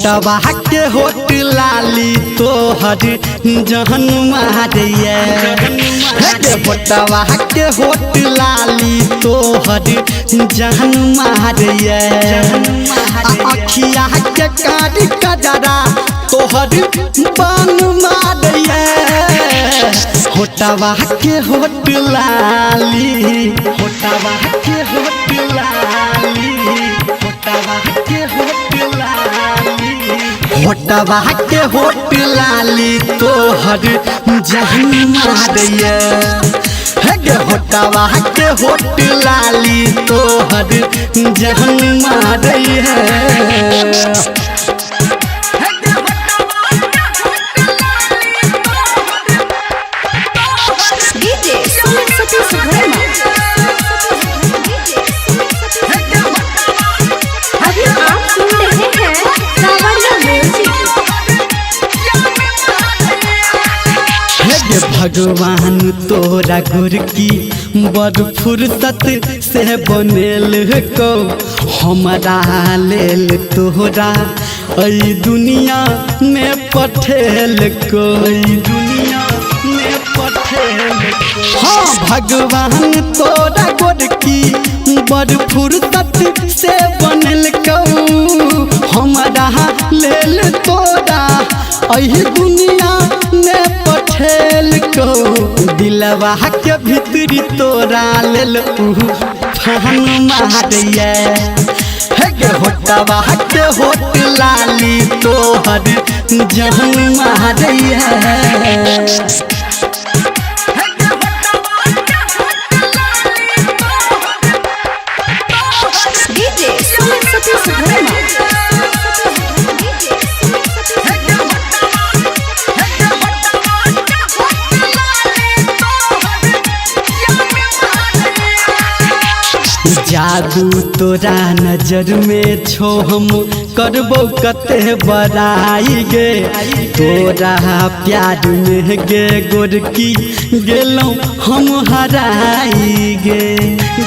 होटवा के होट लाली तोहर जहन मारिए होटवा के होट लाली तोहर जहन मारिए अखिया के कारी कजरा तोहर बान मारिए होटवा के होट लाली होटवा के होट लाली होटवा के होट लाली होटवा के होट लाली तोहर जहन मारिए होटवा के होट लाली तोहर जहन मारिए भगवान तोरा गुरकी बड़ फुर्सत से बनेल को हमारा लेल तोरा ई दुनिया में पठेल को दुनिया में पठेल को हाँ भगवान तोरा गुरकी बड़ फुर्सत से बनेल को हमारा लेल तोरा ई दुनिया में पठेल को दिलवा के भीतरी तोरा लेल फान मारिए होटवा के होट लाली तोहर जहन मारिए जादू तोरा नजर में छो हम करबो कते बड़ाई गे तोरा प्यार में गे गोरकी गेलों हम हराई गे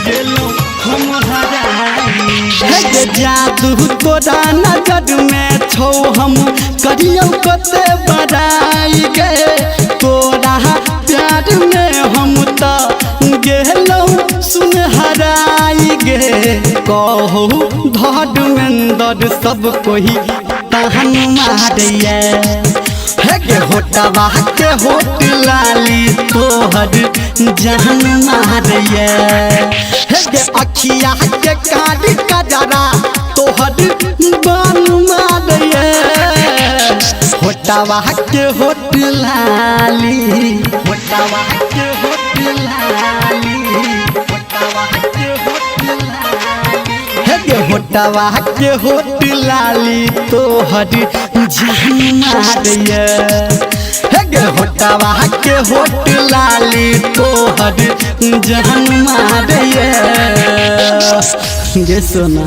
गेलों हम हराई गे जादू तोरा नजर में छो हम करियो कते बड़ाई गे तोरा प्यार में हम तो गेलों सुन हराई गे कहू धर्मेंद्र सब कोई तहन मारिए होटवा के होट लाली तोहर जहन मारिए अखिया के कारी कजरा तोहर बान मारिए होटवा के होट लाली होटवा के होट लाली होटवा के होट लाली तोहर जहन मारिए होटवा के होट लाली तोहर जहन मारिए गे सोना।